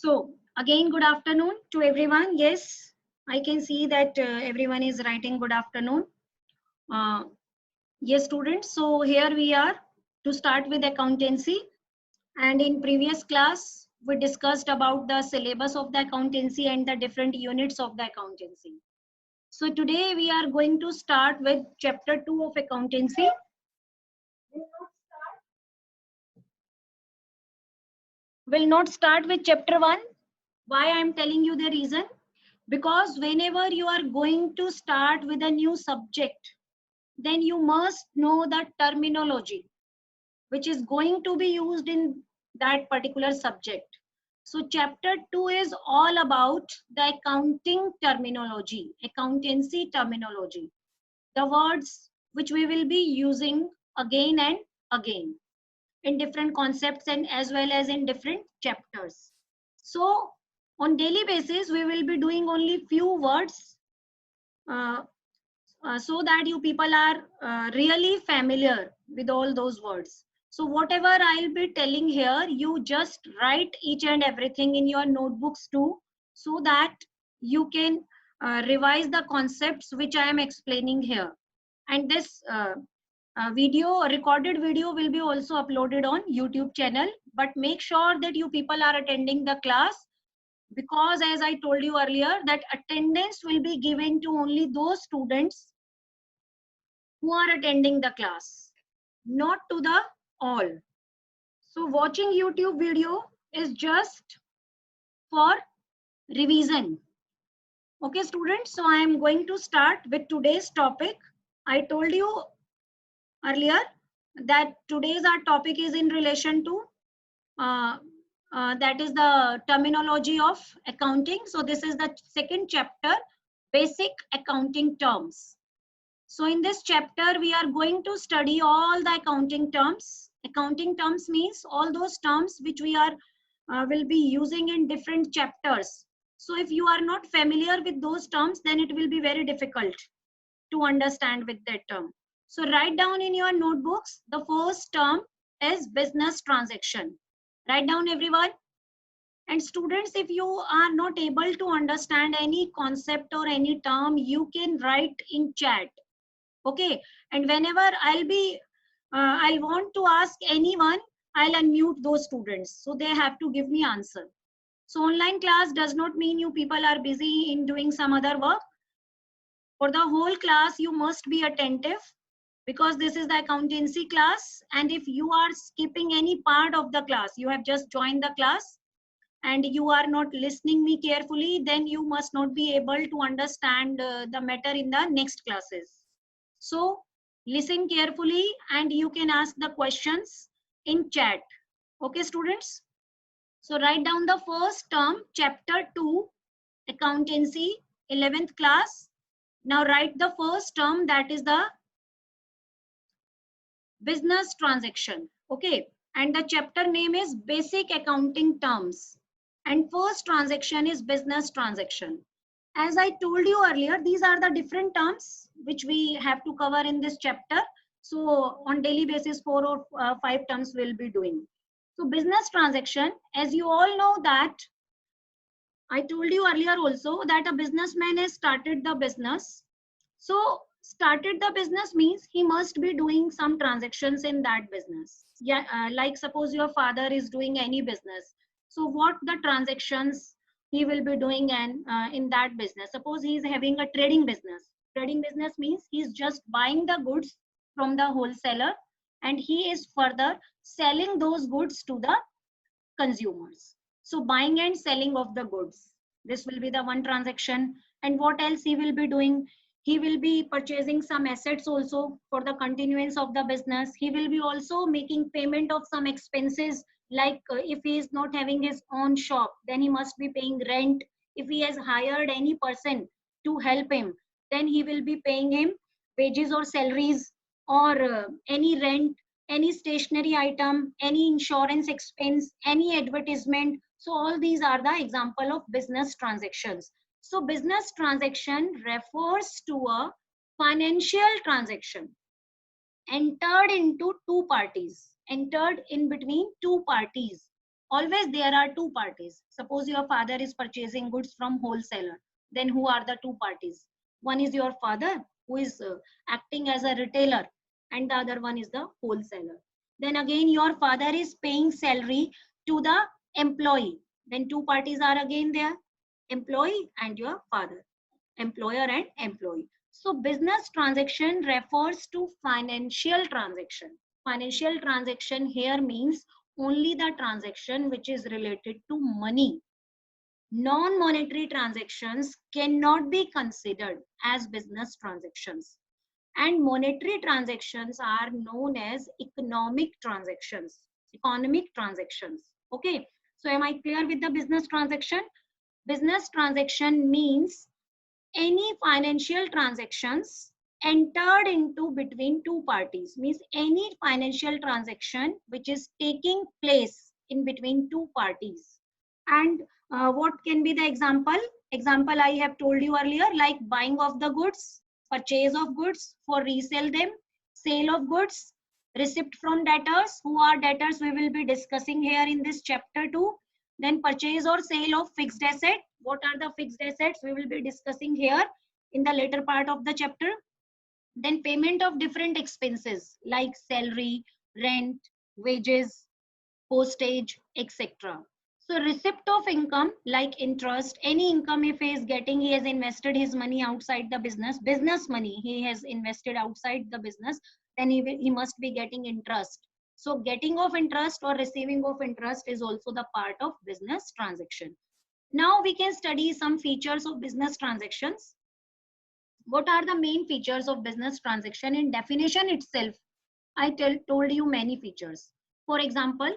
So again, good afternoon to everyone. Yes, I can see that everyone is writing good afternoon. Uh, yes, students. So here we are to start with accountancy. And in previous class, we discussed about the syllabus of the accountancy and the different units of the accountancy. So today we are going to start with chapter 2 of accountancy. Will not start with chapter 1. Why I am telling you the reason? Because whenever you are going to start with a new subject, then you must know the terminology which is going to be used in that particular subject. So chapter 2 is all about the accounting terminology, accountancy terminology, the words which we will be using again and again in different concepts and as well as in different chapters. So on daily basis, we will be doing only few words uh, so that you people are really familiar with all those words. So whatever I'll be telling here, you just write each and everything in your notebooks too, so that you can revise the concepts which I am explaining here. And this recorded video will be also uploaded on YouTube channel. But make sure that you people are attending the class, because as I told you earlier, that attendance will be given to only those students who are attending the class, not to the all. So watching YouTube video is just for revision. Okay, students, so I am going to start with today's topic. I told you earlier that today's our topic is in relation to uh, that is the terminology of accounting. So this is the second chapter, basic accounting terms. So in this chapter, we are going to study all the accounting terms. Accounting terms means all those terms which we are will be using in different chapters. So if you are not familiar with those terms, then it will be very difficult to understand with that term. So write down in your notebooks, the first term is business transaction. Write down everyone. And students, if you are not able to understand any concept or any term, you can write in chat. Okay, and whenever I want to ask anyone, I'll unmute those students, so they have to give me answer. So online class does not mean you people are busy in doing some other work. For the whole class, you must be attentive, because this is the accountancy class, and if you are skipping any part of the class, you have just joined the class and you are not listening me carefully, then you must not be able to understand the matter in the next classes. So listen carefully and you can ask the questions in chat. Okay, students? So write down the first term, chapter 2, accountancy, 11th class. Now write the first term, that is the business transaction. Okay, and the chapter name is basic accounting terms. And first transaction is business transaction. As I told you earlier, these are the different terms which we have to cover in this chapter. So on daily basis, 4 or 5 terms we'll be doing. So business transaction, as you all know that, I told you earlier also that a businessman has started the business. So started the business means he must be doing some transactions in that business. Yeah, like suppose your father is doing any business. So what the transactions he will be doing and in that business? Suppose he is having a trading business. Trading business means he is just buying the goods from the wholesaler and he is further selling those goods to the consumers. So buying and selling of the goods. This will be the one transaction. And what else he will be doing? He will be purchasing some assets also for the continuance of the business. He will be also making payment of some expenses, like if he is not having his own shop, then he must be paying rent. If he has hired any person to help him, then he will be paying him wages or salaries, or any rent, any stationery item, any insurance expense, any advertisement. So all these are the example of business transactions. So business transaction refers to a financial transaction entered into two parties, entered in between two parties. always there are two parties. Suppose your father is purchasing goods from wholesaler, then who are the two parties? One is your father, who is acting as a retailer, and the other one is the wholesaler. Then again your father is paying salary to the employee, then two parties are again there, employee and your father, employer and employee. So business transaction refers to financial transaction. Financial transaction here means only the transaction which is related to money. Non-monetary transactions cannot be considered as business transactions, and monetary transactions are known as economic transactions. Economic transactions. Okay, so am I clear with the business transaction? Business transaction means any financial transactions entered into between two parties, means any financial transaction which is taking place in between two parties. And what can be the example I have told you earlier, like buying of the goods, purchase of goods for resell them, sale of goods, receipt from debtors. Who are debtors we will be discussing here in this chapter 2. Then purchase or sale of fixed asset. What are the fixed assets we will be discussing here in the later part of the chapter. Then payment of different expenses like salary, rent, wages, postage, etc. So receipt of income like interest, any income if he is getting, he has invested his money outside the business money he has invested outside the business, then he must be getting interest. So getting of interest or receiving of interest is also the part of business transaction. Now we can study some features of business transactions. What are the main features of business transaction? In definition itself, I told you many features. For example,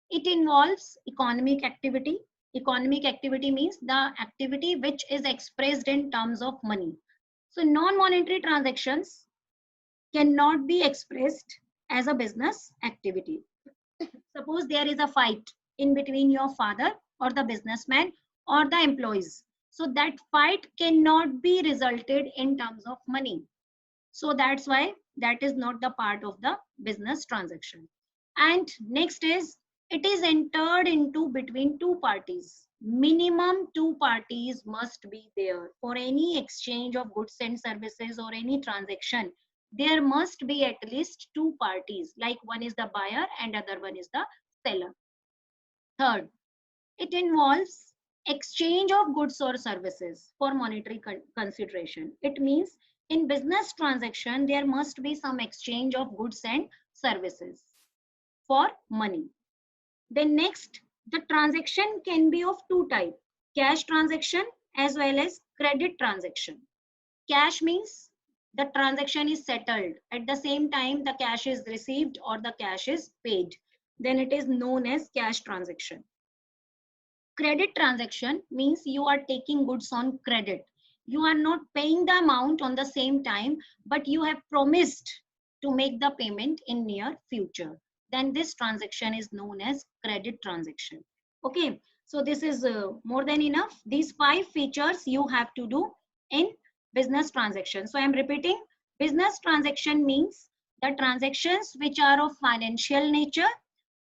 it involves economic activity. Economic activity means the activity which is expressed in terms of money. So non-monetary transactions cannot be expressed as a business activity. Suppose there is a fight in between your father or the businessman or the employees. So that fight cannot be resulted in terms of money. So that's why that is not the part of the business transaction. And next is, it is entered into between two parties. Minimum two parties must be there for any exchange of goods and services or any transaction. There must be at least two parties, like one is the buyer and other one is the seller. Third, it involves exchange of goods or services for monetary consideration. It means in business transaction, there must be some exchange of goods and services for money. Then next, the transaction can be of two types, cash transaction as well as credit transaction. Cash means the transaction is settled. At the same time, the cash is received or the cash is paid. Then it is known as cash transaction. Credit transaction means you are taking goods on credit. You are not paying the amount on the same time, but you have promised to make the payment in near future. Then this transaction is known as credit transaction. Okay, so this is more than enough. These 5 features you have to do in business transaction. So I am repeating, business transaction means the transactions which are of financial nature,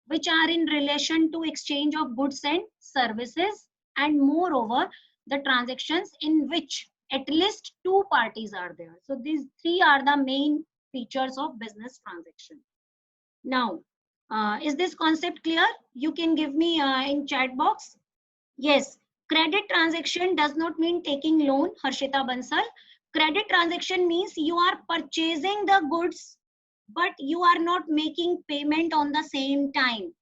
which are in relation to exchange of goods and services, and moreover the transactions in which at least two parties are there. So these 3 are the main features of business transaction. Now is this concept clear? You can give me in chat box. Yes, credit transaction does not mean taking loan, Harshita Bansal. Credit transaction means you are purchasing the goods but you are not making payment on the same time.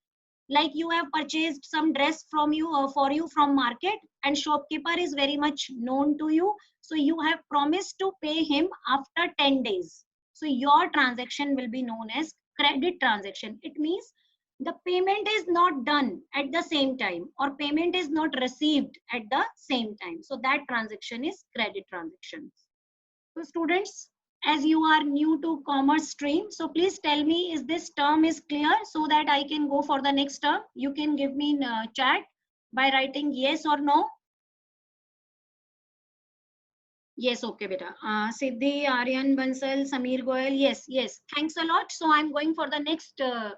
Like you have purchased some dress from you for you from market, and shopkeeper is very much known to you, so you have promised to pay him after 10 days. So your transaction will be known as credit transaction. It means the payment is not done at the same time or payment is not received at the same time. So that transaction is credit transaction. So students, as you are new to commerce stream, so please tell me, is this term is clear so that I can go for the next term? You can give me in chat by writing yes or no. Yes, okay, beta. Siddhi, Aryan, Bansal, Samir Goyal, yes, yes. Thanks a lot. So I'm going for the next term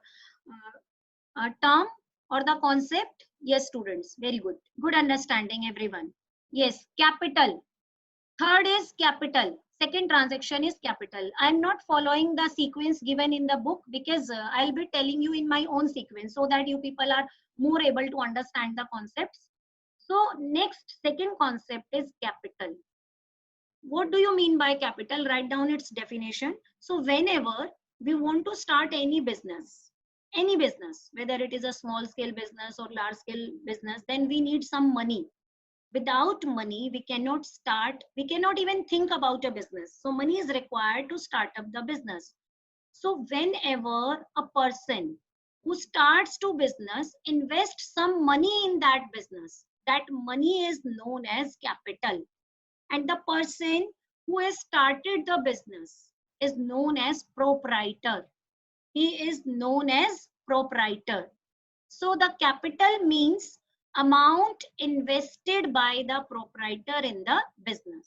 or the concept. Yes, students, very good. Good understanding, everyone. Yes, capital. Third is capital. Second transaction is capital. I'm not following the sequence given in the book because I'll be telling you in my own sequence so that you people are more able to understand the concepts. So next, second concept is capital. What do you mean by capital? Write down its definition. So whenever we want to start any business, whether it is a small scale business or large scale business, then we need some money. Without money, we cannot start, we cannot even think about a business. So money is required to start up the business. So whenever a person who starts to business invests some money in that business, that money is known as capital. And the person who has started the business is known as proprietor. He is known as proprietor. So the capital means amount invested by the proprietor in the business.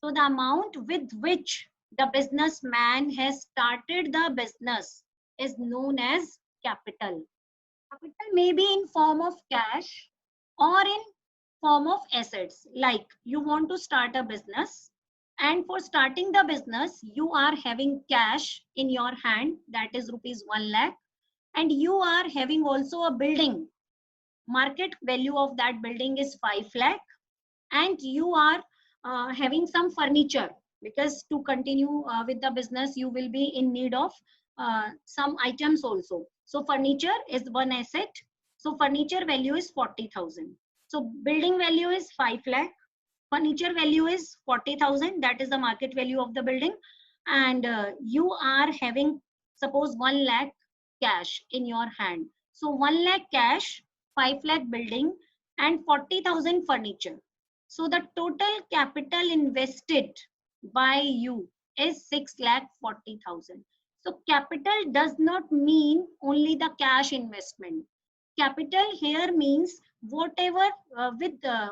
So the amount with which the businessman has started the business is known as capital. Capital may be in form of cash or in form of assets. Like you want to start a business, and for starting the business you are having cash in your hand, that is rupees 1 lakh, and you are having also a building. Market value of that building is 5 lakh, and you are having some furniture, because to continue with the business you will be in need of some items also. So furniture is one asset. So furniture value is 40,000. So building value is 5 lakh, furniture value is 40,000, that is the market value of the building. And you are having suppose 1 lakh cash in your hand. So 1 lakh cash, 5 lakh building, and 40,000 furniture. So the total capital invested by you is 6 lakh 40,000. So capital does not mean only the cash investment. Capital here means whatever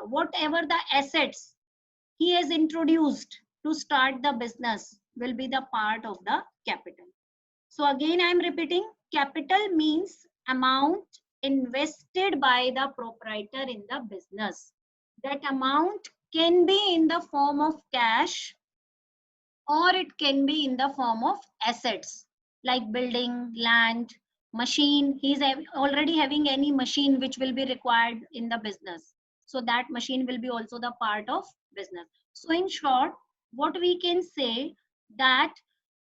whatever the assets he has introduced to start the business will be the part of the capital. So again I am repeating, capital means amount invested by the proprietor in the business. That amount can be in the form of cash or it can be in the form of assets like building, land, machine. He's already having any machine which will be required in the business. So that machine will be also the part of business. So in short, what we can say that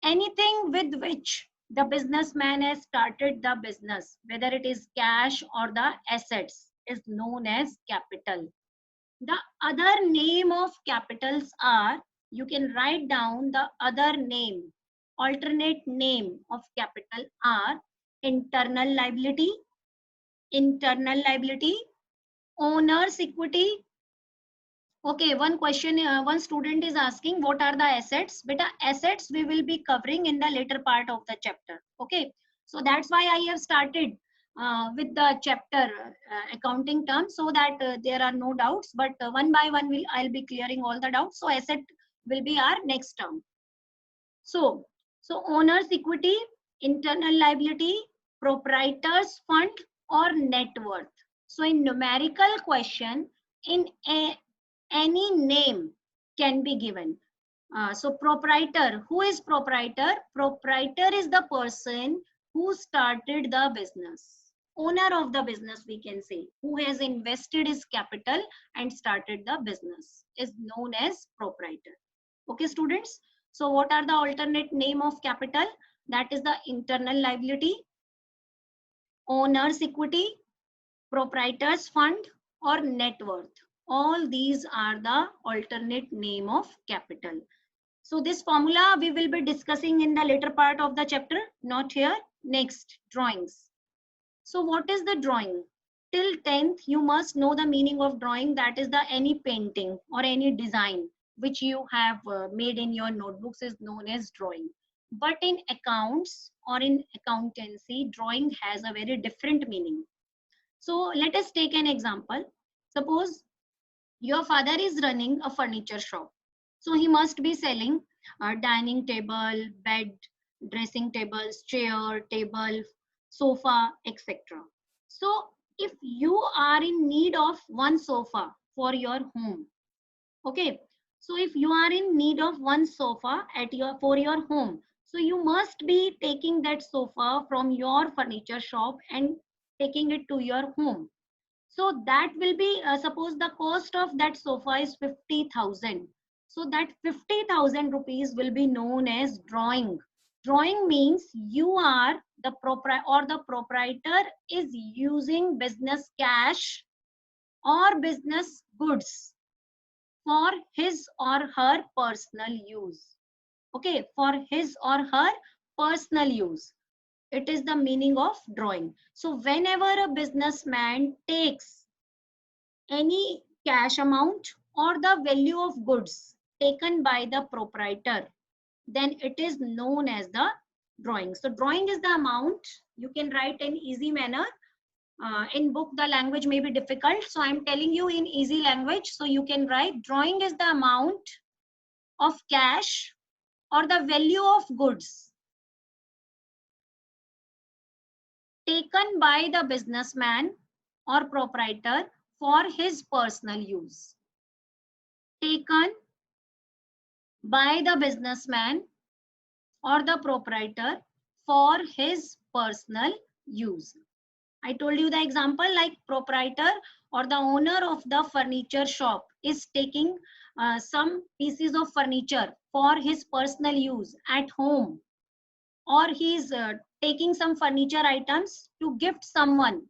anything with which the businessman has started the business, whether it is cash or the assets, is known as capital. The other name of capitals are, you can write down the other name, alternate name of capital are internal liability, owner's equity. Okay, one question, one student is asking what are the assets? Beta, assets we will be covering in the later part of the chapter. Okay, so that's why I have started with the chapter accounting terms so that there are no doubts. But one by one, I'll be clearing all the doubts. So asset will be our next term. So, owner's equity, internal liability, proprietor's fund, or net worth. So in numerical question, in any name can be given. So proprietor, who is proprietor? Proprietor is the person who started the business. Owner of the business, we can say, who has invested his capital and started the business, is known as proprietor. Okay, students. So what are the alternate name of capital? That is the internal liability, owner's equity, proprietor's fund, or net worth. All these are the alternate name of capital. So this formula we will be discussing in the later part of the chapter, not here. Next, drawings. So what is the drawing? Till 10th, you must know the meaning of drawing. That is the any painting or any design which you have made in your notebooks is known as drawing. But in accounts or in accountancy, drawing has a very different meaning. So let us take an example. Suppose your father is running a furniture shop. So he must be selling a dining table, bed, dressing tables, chair, table, sofa, etc. So if you are in need of one sofa for your home, okay, so if you are in need of one sofa at your for your home, so you must be taking that sofa from your furniture shop and taking it to your home. So that will be, suppose the cost of that sofa is 50,000. So that 50,000 rupees will be known as drawing. Drawing means you are the proprietor is using business cash or business goods for his or her personal use. Okay, for his or her personal use. It is the meaning of drawing. So whenever a businessman takes any cash amount or the value of goods taken by the proprietor, then it is known as the drawing. So drawing is the amount. You can write in easy manner. In book, the language may be difficult. So I'm telling you in easy language. So you can write drawing is the amount of cash or the value of goods taken by the businessman or proprietor for his personal use. Taken by the businessman or the proprietor for his personal use. I told you the example, like proprietor or the owner of the furniture shop is taking some pieces of furniture for his personal use at home, or he is taking some furniture items to gift someone.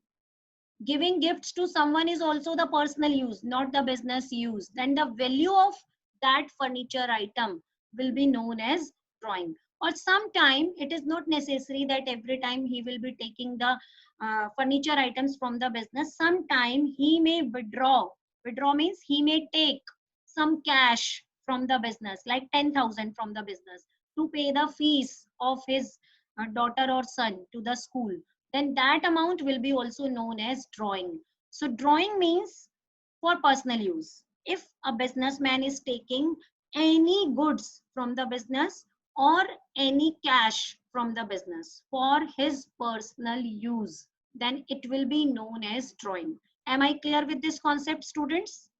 Giving gifts to someone is also the personal use, not the business use. Then the value of that furniture item will be known as drawing. Or sometime it is not necessary that every time he will be taking the furniture items from the business. Sometime he may withdraw. Withdraw means he may take some cash from the business, like 10,000 from the business, to pay the fees of his daughter or son to the school. Then that amount will be also known as drawing. So drawing means for personal use. If a businessman is taking any goods from the business or any cash from the business for his personal use, then it will be known as drawing. Am I clear with this concept, students?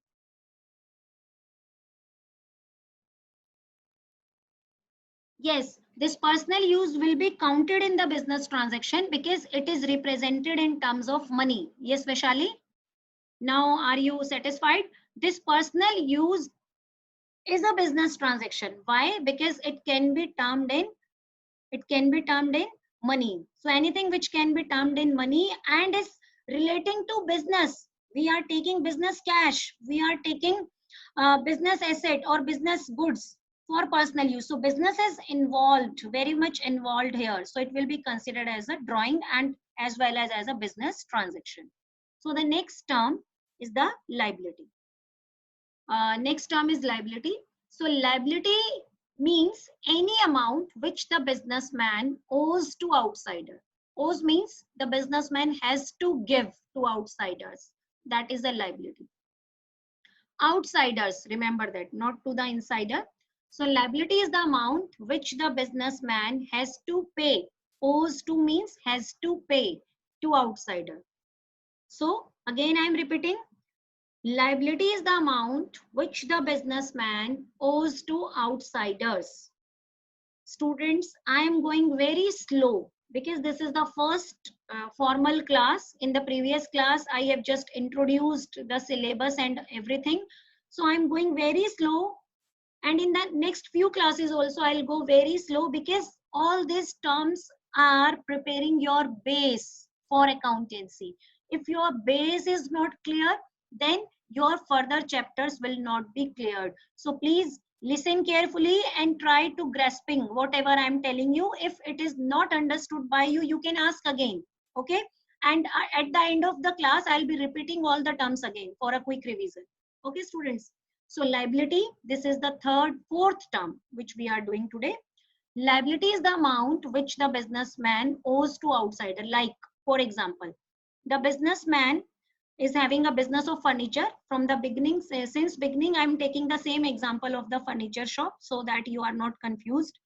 Yes, this personal use will be counted in the business transaction because it is represented in terms of money. Yes, Vaishali? Now, are you satisfied? This personal use is a business transaction. Why? Because it can be termed in money. So anything which can be termed in money and is relating to business. We are taking business cash. We are taking business asset or business goods for personal use. So business is involved, very much involved here. So it will be considered as a drawing and as well as a business transaction. So the next term is the liability. Next term is liability. So liability means any amount which the businessman owes to outsider. Owes means the businessman has to give to outsiders. That is a liability. Outsiders, remember that, not to the insider. So liability is the amount which the businessman has to pay. Owes to means has to pay to outsider. So again I am repeating, liability is the amount which the businessman owes to outsiders. Students, I am going very slow because this is the first formal class. In the previous class, I have just introduced the syllabus and everything. So I'm going very slow. And in the next few classes also, I'll go very slow because all these terms are preparing your base for accountancy. If your base is not clear, then your further chapters will not be cleared. So please listen carefully and try to grasping whatever I'm telling you. If it is not understood by you, you can ask again. Okay. And at the end of the class, I'll be repeating all the terms again for a quick revision. Okay, students. So liability, this is the fourth term which we are doing today. Liability is the amount which the businessman owes to outsider. Like, for example, the businessman is having a business of furniture from the beginning. Since beginning, I'm taking the same example of the furniture shop so that you are not confused.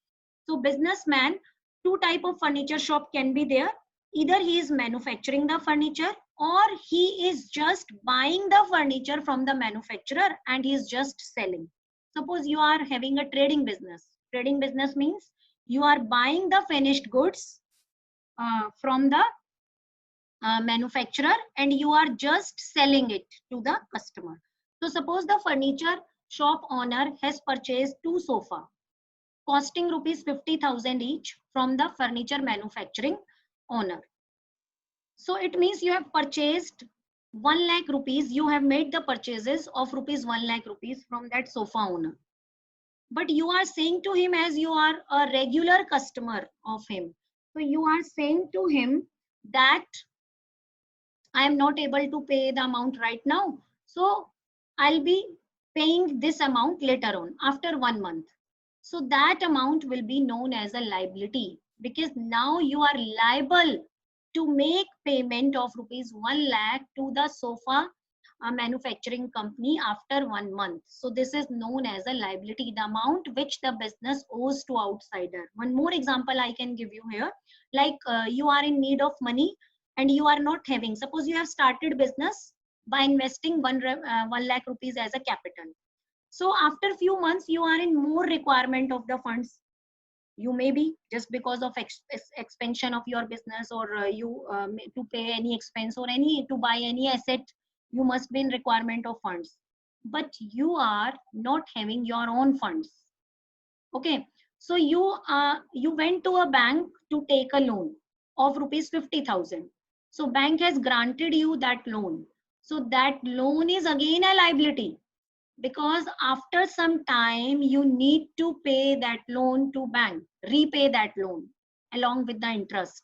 So businessman, two type of furniture shop can be there. Either he is manufacturing the furniture or he is just buying the furniture from the manufacturer and he is just selling. Suppose you are having a trading business. Trading business means you are buying the finished goods from the manufacturer and you are just selling it to the customer. So suppose the furniture shop owner has purchased two sofa costing rupees 50,000 each from the furniture manufacturing owner. So it means you have purchased 1 lakh rupees, you have made the purchases of rupees 1 lakh rupees from that sofa owner. But you are saying to him, as you are a regular customer of him, so you are saying to him that I am not able to pay the amount right now. So I'll be paying this amount later on after 1 month. So that amount will be known as a liability because now you are liable to make payment of rupees 1 lakh to the sofa manufacturing company after 1 month. So this is known as a liability, the amount which the business owes to outsider. One more example I can give you here, like you are in need of money and you are not having, suppose you have started business by investing 1 lakh rupees as a capital. So after few months, you are in more requirement of the funds. You may be just because of expansion of your business, or to pay any expense or any to buy any asset, you must be in requirement of funds. But you are not having your own funds. Okay, so you went to a bank to take a loan of rupees 50,000. So bank has granted you that loan. So that loan is again a liability because after some time you need to pay that loan to bank, repay that loan along with the interest.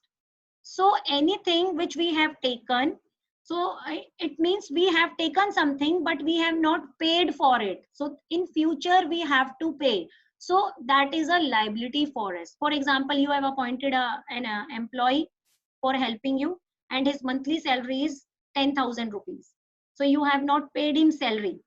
So anything which we have taken, so it means we have taken something but we have not paid for it, so in future we have to pay. So that is a liability for us. For example, you have appointed an employee for helping you and his monthly salary is 10,000 rupees. So you have not paid him salary.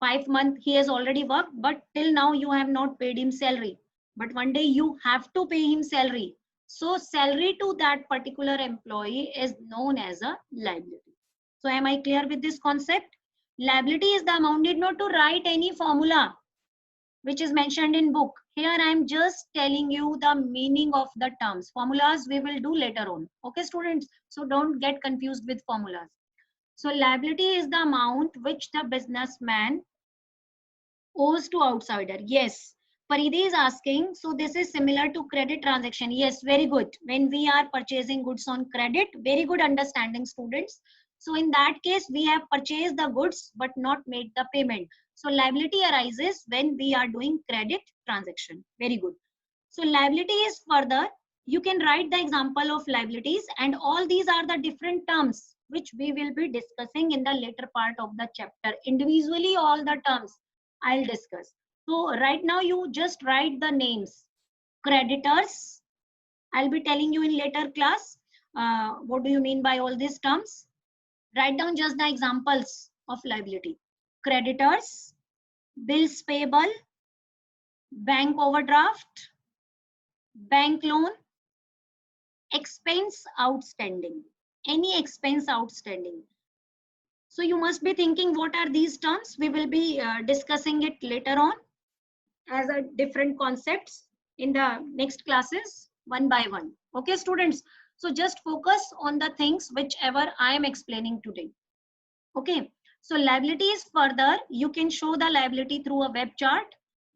5 months he has already worked, but till now you have not paid him salary. But one day you have to pay him salary. So salary to that particular employee is known as a liability. So am I clear with this concept? Liability is the amount. Need not to write any formula which is mentioned in book. Here I am just telling you the meaning of the terms. Formulas we will do later on. Okay, students? So don't get confused with formulas. So liability is the amount which the businessman owes to outsider. Yes, Paride is asking, so this is similar to credit transaction. Yes, very good. When we are purchasing goods on credit, very good understanding, students. So in that case, we have purchased the goods but not made the payment. So liability arises when we are doing credit transaction. Very good. So liability is further, you can write the example of liabilities, and all these are the different terms which we will be discussing in the later part of the chapter. Individually, all the terms I'll discuss. So right now you just write the names. Creditors, I'll be telling you in later class. What do you mean by all these terms? Write down just the examples of liability. Creditors, bills payable, bank overdraft, bank loan, expense outstanding. Any expense outstanding. So you must be thinking, what are these terms? We will be discussing it later on as a different concepts in the next classes one by one. Okay, students? So just focus on the things whichever I am explaining today. Okay, so liability is further, you can show the liability through a web chart.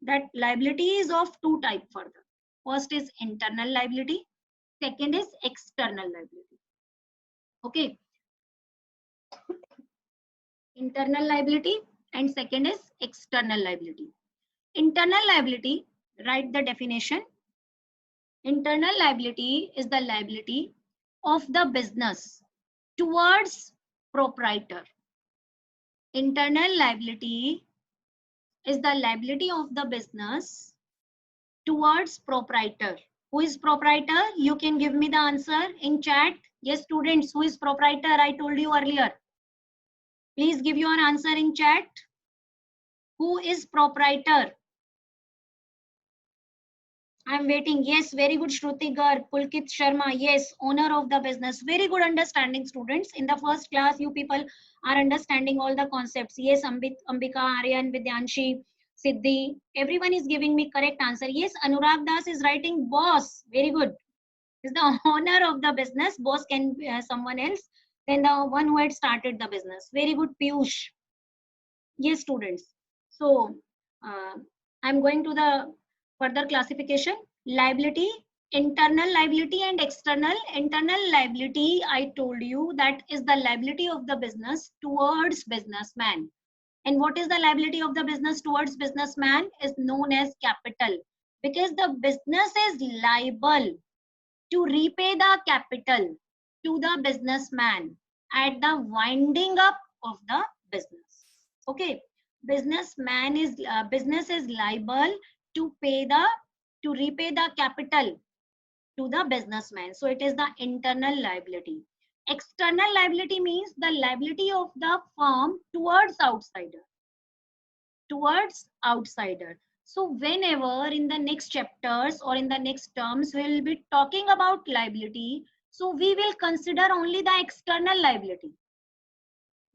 That liability is of two types further. First is internal liability, second is external liability. Okay, internal liability and second is external liability. Internal liability, write the definition. Internal liability is the liability of the business towards proprietor. Internal liability is the liability of the business towards proprietor. Who is proprietor? You can give me the answer in chat. Yes, students, who is proprietor? I told you earlier. Please give your answer in chat. Who is proprietor? I'm waiting. Yes, very good, Shruti Garg, Pulkit Sharma. Yes, owner of the business. Very good understanding, students. In the first class, you people are understanding all the concepts. Yes, Ambika, Aryan, Vidyanshi, Siddhi. Everyone is giving me correct answer. Yes, Anurag Das is writing boss. Very good. Is the owner of the business. Boss can be someone else than the one who had started the business. Very good, Piyush. Yes, students. So uh, I'm going to the further classification. Liability, internal liability and external. Internal liability, I told you, that is the liability of the business towards businessman. And what is the liability of the business towards businessman is known as capital, because the business is liable to repay the capital to the businessman at the winding up of the business. Okay, business is liable to repay the capital to the businessman. So it is the internal liability. External liability means the liability of the firm towards outsider. So whenever in the next chapters or in the next terms we will be talking about liability, so we will consider only the external liability,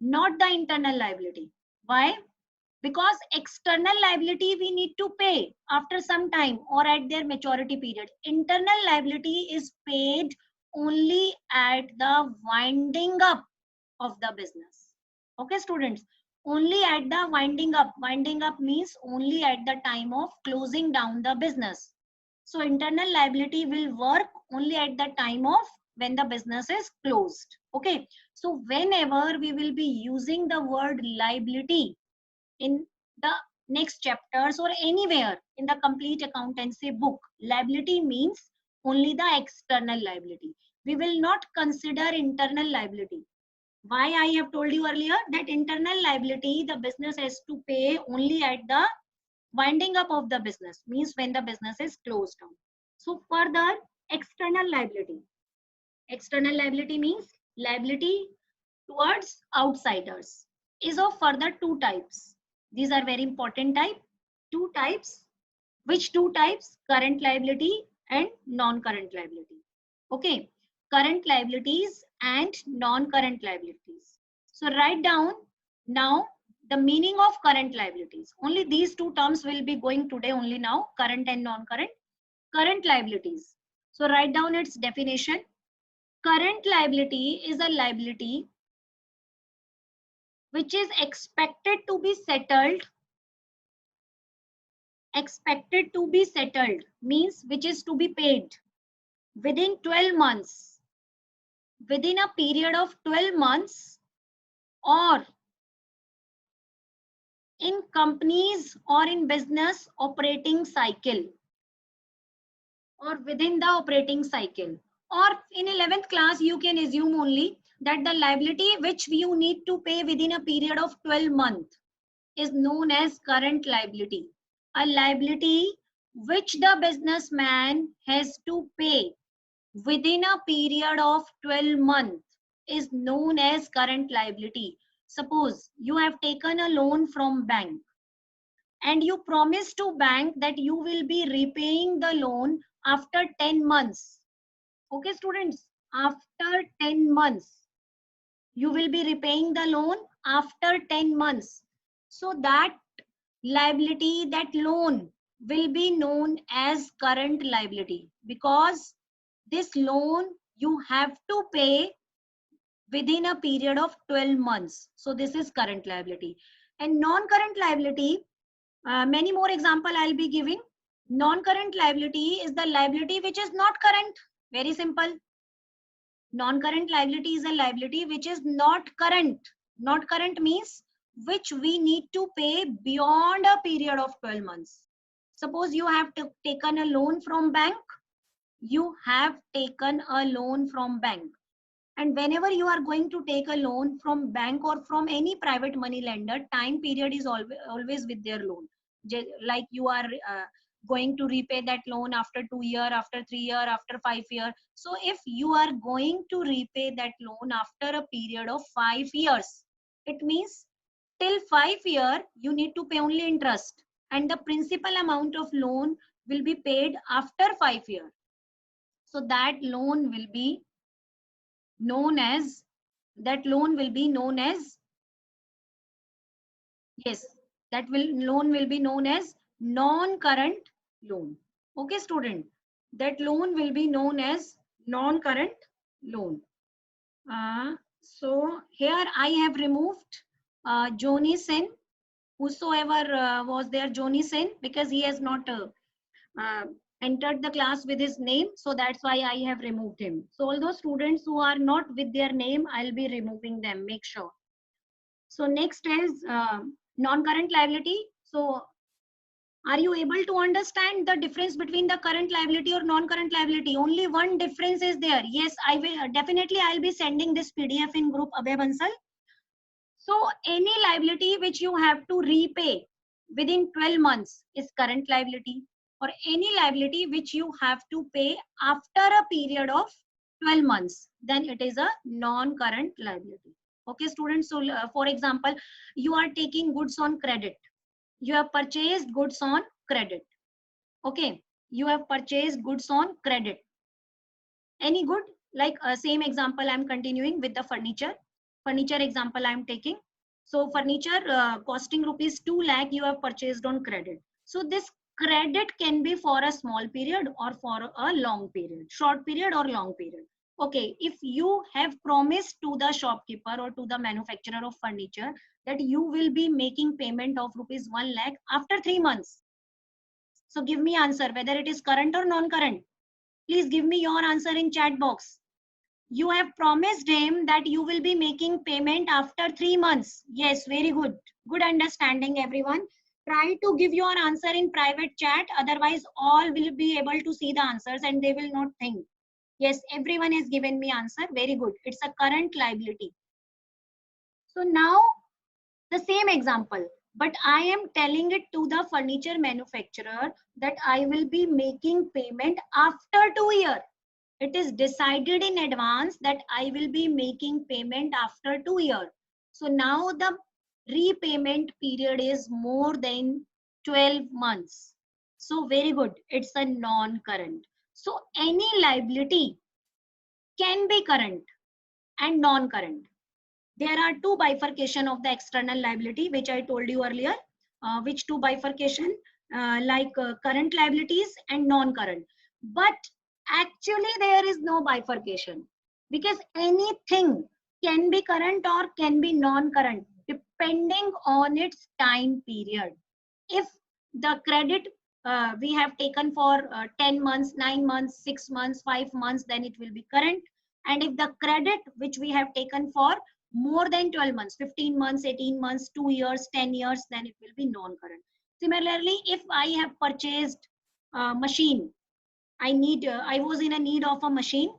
not the internal liability. Why? Because external liability we need to pay after some time or at their maturity period. Internal liability is paid only at the winding up of the business. Okay, students, only at the winding up. Winding up means only at the time of closing down the business. So internal liability will work only at the time of when the business is closed. Okay, so whenever we will be using the word liability in the next chapters or anywhere in the complete accountancy book, liability means only the external liability. We will not consider internal liability. Why? I have told you earlier that internal liability the business has to pay only at the winding up of the business, means when the business is closed down. So further, external liability. External liability means liability towards outsiders is of further two types. These are very important two types. Which two types? Current liability and non-current liability. Okay, current liabilities and non-current liabilities. So write down now the meaning of current liabilities. Only these two terms will be going today only now, current and non-current. Current liabilities. So write down its definition. Current liability is a liability which is expected to be settled means which is to be paid within 12 months, within a period of 12 months, or in companies or in business operating cycle, or within the operating cycle. Or in 11th class you can assume only that the liability which you need to pay within a period of 12 months is known as current liability. A liability which the businessman has to pay within a period of 12 months is known as current liability. Suppose you have taken a loan from bank and you promise to bank that you will be repaying the loan after 10 months. Okay, students, after 10 months, you will be repaying the loan after 10 months. So that liability, that loan will be known as current liability, because this loan you have to pay within a period of 12 months. So this is current liability. And non-current liability, many more example I'll be giving. Non-current liability is the liability which is not current. Very simple. Non-current liability is a liability which is not current. Not current means which we need to pay beyond a period of 12 months. Suppose you have taken a loan from bank. You have taken a loan from bank. And whenever you are going to take a loan from bank or from any private money lender, time period is always with their loan. Like you are going to repay that loan after 2 years, after 3 years, after 5 years. So if you are going to repay that loan after a period of 5 years, it means till 5 years you need to pay only interest, and the principal amount of loan will be paid after 5 years. So that loan will be known as, yes, loan will be known as non-current loan. Okay, student, that loan will be known as non-current loan. So here I have removed Joni Sen, whosoever was there, Joni Sen, because he has not uh, entered the class with his name, so that's why I have removed him. So all those students who are not with their name, I'll be removing them, make sure. So next is non-current liability. So are you able to understand the difference between the current liability or non-current liability? Only one difference is there. Yes, I will definitely, I'll be sending this PDF in group Abhay Bansal. So any liability which you have to repay within 12 months is current liability, or any liability which you have to pay after a period of 12 months, then it is a non-current liability. Okay, students. So for example, you are taking goods on credit. You have purchased goods on credit. Okay, you have purchased goods on credit. Any good, like same example I'm continuing with the furniture example I'm taking. So furniture costing rupees 2 lakh you have purchased on credit. So this credit can be for a small period or for a long period, short period or long period. Okay, if you have promised to the shopkeeper or to the manufacturer of furniture that you will be making payment of rupees 1 lakh after 3 months, so give me answer whether it is current or non-current. Please give me your answer in chat box. You have promised him that you will be making payment after 3 months. Yes, very good. Good understanding, everyone. Try to give your answer in private chat. Otherwise, all will be able to see the answers and they will not think. Yes, everyone has given me answer. Very good. It's a current liability. So now the same example, but I am telling it to the furniture manufacturer that I will be making payment after 2 years. It is decided in advance that I will be making payment after 2 years. So now the repayment period is more than 12 months. So very good. It's a non-current. So any liability can be current and non-current. There are two bifurcation of the external liability, which I told you earlier. Which two bifurcation? Current liabilities and non-current. But actually there is no bifurcation, because anything can be current or can be non-current depending on its time period. If the credit we have taken for 10 months, 9 months, 6 months, 5 months, then it will be current. And if the credit which we have taken for more than 12 months, 15 months, 18 months, 2 years, 10 years, then it will be non-current. Similarly, if I have purchased a machine, I was in a need of a machine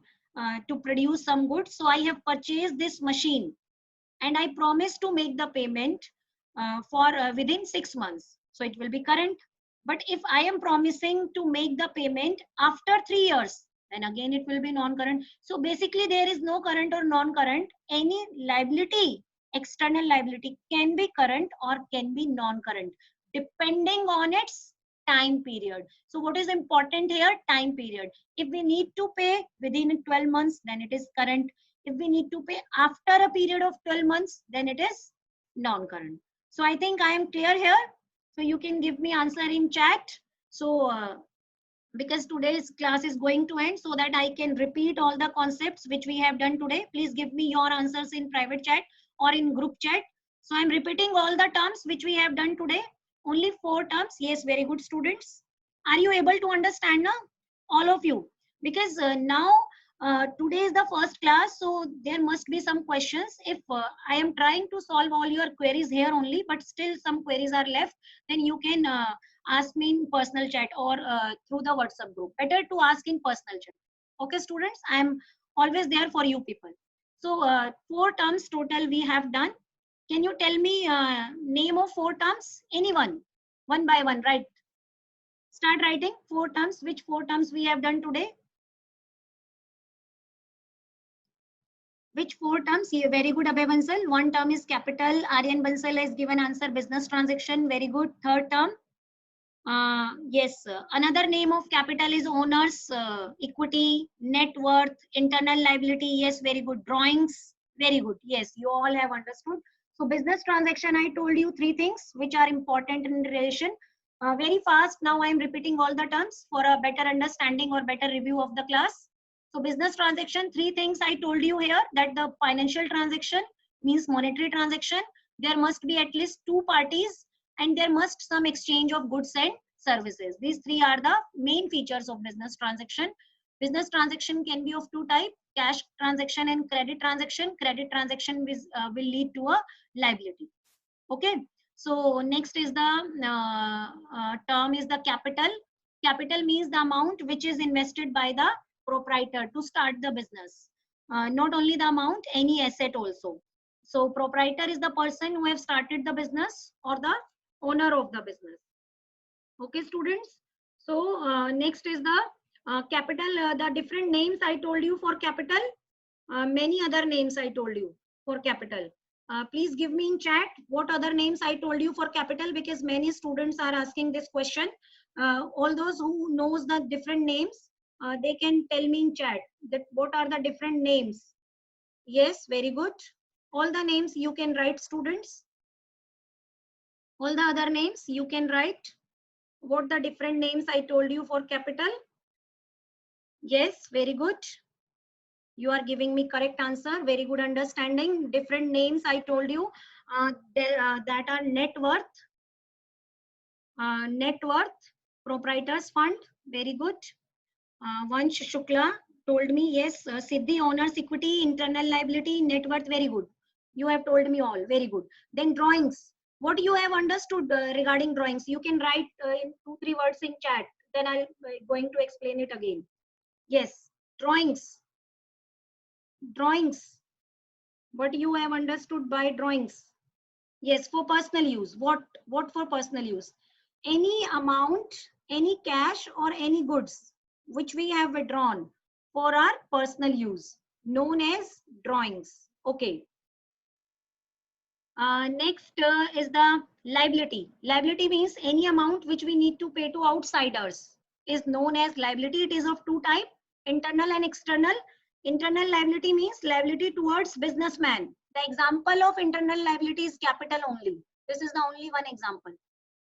to produce some goods. So I have purchased this machine and I promised to make the payment for within 6 months. So it will be current. But if I am promising to make the payment after 3 years, then again it will be non-current. So basically there is no current or non-current. Any liability, external liability, can be current or can be non-current depending on its time period. So what is important here? Time period. If we need to pay within 12 months, then it is current. If we need to pay after a period of 12 months, then it is non-current. So I think I am clear here. So you can give me answer in chat. So because today's class is going to end, so that I can repeat all the concepts which we have done today, please give me your answers in private chat or in group chat. So I'm repeating all the terms which we have done today. Only 4 terms. Yes, very good, students. Are you able to understand now? All of you. Because now today is the first class, so there must be some questions. If I am trying to solve all your queries here only, but still some queries are left, then you can ask me in personal chat or through the WhatsApp group. Better to ask in personal chat. Okay, students, I am always there for you people. So 4 terms total we have done. Can you tell me name of 4 terms? Anyone? One by one, right? Start writing 4 terms. Which 4 terms we have done today? Which 4 terms? Yeah, very good, Abhay Bansal. 1 term is capital. Aryan Bansal has given answer business transaction. Very good. 3rd term. Yes, another name of capital is owners, equity, net worth, internal liability. Yes, very good. Drawings, very good. Yes, you all have understood. So business transaction, I told you three things which are important in relation. Very fast. Now I am repeating all the terms for a better understanding or better review of the class. So business transaction, three things I told you here, that the financial transaction means monetary transaction. There must be at least two parties and there must some exchange of goods and services. These three are the main features of business transaction. Business transaction can be of two types: cash transaction and credit transaction. Credit transaction will lead to a liability. Okay. So next is the term is the capital. Capital means the amount which is invested by the proprietor to start the business. Not only the amount, any asset also. So proprietor is the person who have started the business or the owner of the business. Okay, students. So next is the capital. The different names I told you for capital. Many other names I told you for capital. Please give me in chat what other names I told you for capital, because many students are asking this question. All those who knows the different names, they can tell me in chat that what are the different names. Yes, very good. All the names you can write, students. All the other names you can write. What the different names I told you for capital? Yes, very good. You are giving me correct answer. Very good understanding. Different names I told you that are net worth, proprietors fund. Very good. Vansh Shukla told me yes. Siddhi, owners equity, internal liability, net worth. Very good. You have told me all. Very good. Then drawings. What you have understood regarding drawings? You can write in 2-3 words in chat. Then I'm going to explain it again. Yes, drawings. Drawings. What you have understood by drawings? Yes, for personal use. What for personal use? Any amount, any cash or any goods which we have withdrawn for our personal use, known as drawings. Okay. Next is the liability. Liability means any amount which we need to pay to outsiders is known as liability. It is of two types, internal and external. Internal liability means liability towards businessman. The example of internal liability is capital only. This is the only one example.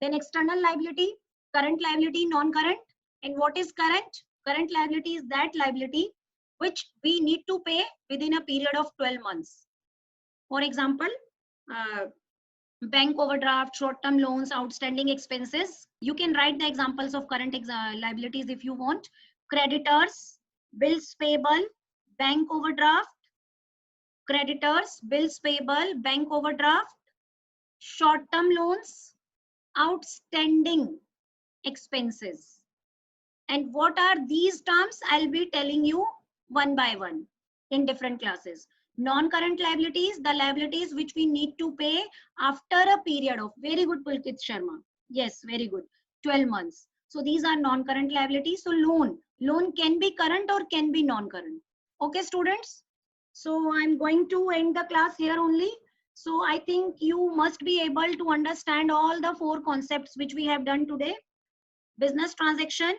Then external liability, current liability, non-current. And what is current? Current liability is that liability which we need to pay within a period of 12 months. For example, bank overdraft, short-term loans, outstanding expenses. You can write the examples of current liabilities if you want. Creditors, bills payable, bank overdraft, creditors, bills payable, bank overdraft, short-term loans, outstanding expenses. And what are these terms? I'll be telling you one by one in different classes. Non-current liabilities, the liabilities which we need to pay after a period of, very good Pulkit Sharma. Yes, very good. 12 months. So these are non-current liabilities. So loan can be current or can be non-current. Okay, students. So I'm going to end the class here only. So I think you must be able to understand all the 4 concepts which we have done today. Business transaction,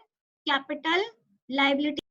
capital, liability,